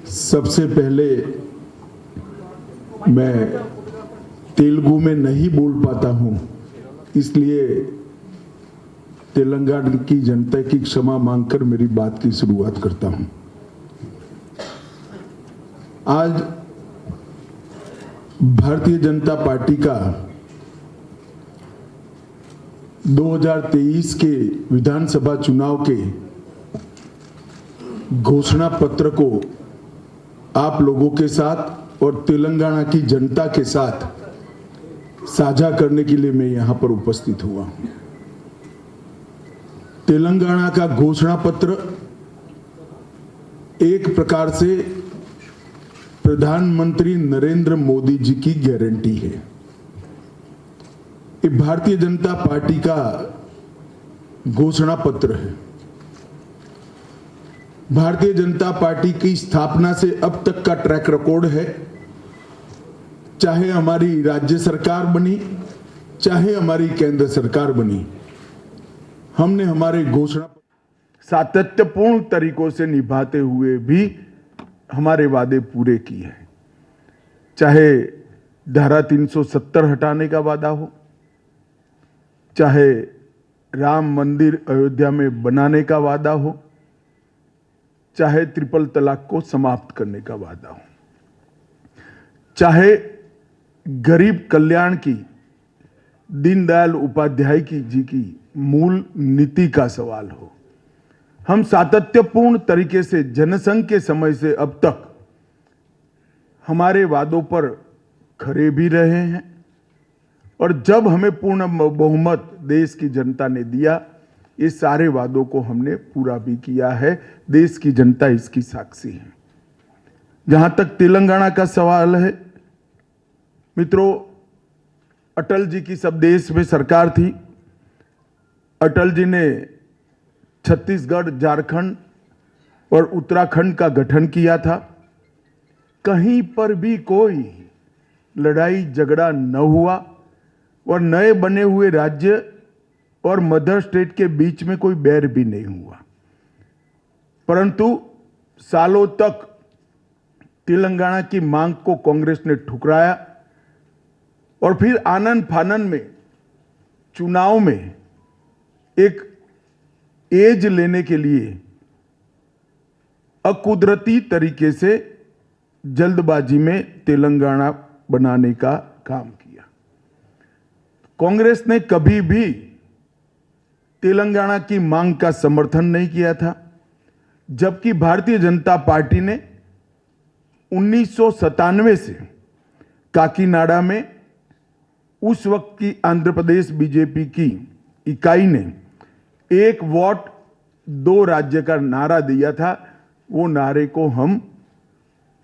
सबसे पहले मैं तेलुगु में नहीं बोल पाता हूं, इसलिए तेलंगाना की जनता की क्षमा मांगकर मेरी बात की शुरुआत करता हूं। आज भारतीय जनता पार्टी का 2023 के विधानसभा चुनाव के घोषणा पत्र को आप लोगों के साथ और तेलंगाना की जनता के साथ साझा करने के लिए मैं यहां पर उपस्थित हुआ हूं। तेलंगाना का घोषणा पत्र एक प्रकार से प्रधानमंत्री नरेंद्र मोदी जी की गारंटी है। ये भारतीय जनता पार्टी का घोषणा पत्र है। भारतीय जनता पार्टी की स्थापना से अब तक का ट्रैक रिकॉर्ड है, चाहे हमारी राज्य सरकार बनी, चाहे हमारी केंद्र सरकार बनी, हमने हमारे घोषणा सातत्यपूर्ण तरीकों से निभाते हुए भी हमारे वादे पूरे किए हैं। चाहे धारा 370 हटाने का वादा हो, चाहे राम मंदिर अयोध्या में बनाने का वादा हो, चाहे ट्रिपल तलाक को समाप्त करने का वादा हो, चाहे गरीब कल्याण की दीनदयाल उपाध्याय जी की मूल नीति का सवाल हो, हम सातत्यपूर्ण तरीके से जनसंघ के समय से अब तक हमारे वादों पर खरे भी रहे हैं और जब हमें पूर्ण बहुमत देश की जनता ने दिया, ये सारे वादों को हमने पूरा भी किया है। देश की जनता इसकी साक्षी है। जहां तक तेलंगाना का सवाल है, मित्रों, अटल जी की सब देश में सरकार थी। अटल जी ने छत्तीसगढ़, झारखंड और उत्तराखंड का गठन किया था। कहीं पर भी कोई लड़ाई झगड़ा न हुआ और नए बने हुए राज्य और मदर स्टेट के बीच में कोई बैर भी नहीं हुआ। परंतु सालों तक तेलंगाना की मांग को कांग्रेस ने ठुकराया और फिर आनन फानन में चुनाव में एक एज लेने के लिए अकुदरती तरीके से जल्दबाजी में तेलंगाना बनाने का काम किया। कांग्रेस ने कभी भी तेलंगाना की मांग का समर्थन नहीं किया था, जबकि भारतीय जनता पार्टी ने 1997 से काकीनाडा में उस वक्त की आंध्र प्रदेश बीजेपी की इकाई ने एक वोट दो राज्य का नारा दिया था। वो नारे को हम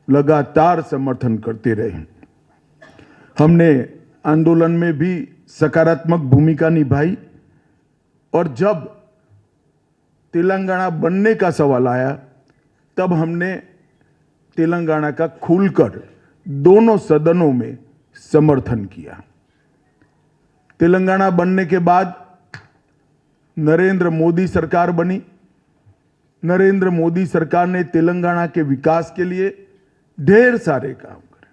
लगातार समर्थन करते रहे। हमने आंदोलन में भी सकारात्मक भूमिका निभाई और जब तेलंगाना बनने का सवाल आया, तब हमने तेलंगाना का खुलकर दोनों सदनों में समर्थन किया। तेलंगाना बनने के बाद नरेंद्र मोदी सरकार बनी। नरेंद्र मोदी सरकार ने तेलंगाना के विकास के लिए ढेर सारे काम करे।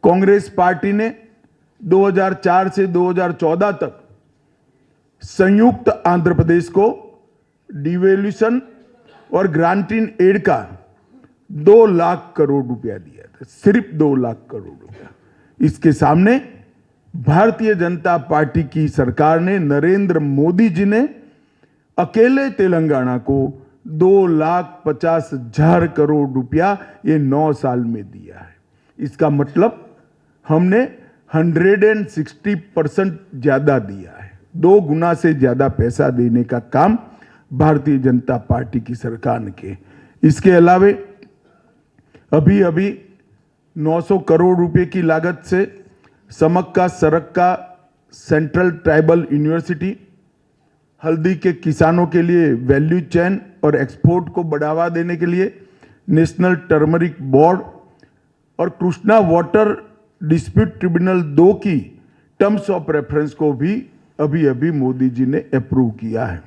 कांग्रेस पार्टी ने 2004 से 2014 तक संयुक्त आंध्र प्रदेश को डिवेल्यूशन और ग्रांटिंग एड का 2 लाख करोड़ रुपया दिया था, सिर्फ 2 लाख करोड़ रुपया। इसके सामने भारतीय जनता पार्टी की सरकार ने, नरेंद्र मोदी जी ने अकेले तेलंगाना को 2,50,000 करोड़ रुपया ये 9 साल में दिया है। इसका मतलब हमने 160% ज्यादा दिया है। 2 गुना से ज्यादा पैसा देने का काम भारतीय जनता पार्टी की सरकार ने किया। इसके अलावे अभी 900 करोड़ रुपए की लागत से समक्का सरक्का सेंट्रल ट्राइबल यूनिवर्सिटी, हल्दी के किसानों के लिए वैल्यू चेन और एक्सपोर्ट को बढ़ावा देने के लिए नेशनल टर्मरिक बोर्ड और कृष्णा वाटर डिस्प्यूट ट्रिब्यूनल 2 की टर्म्स ऑफ रेफरेंस को भी अभी मोदी जी ने अप्रूव किया है।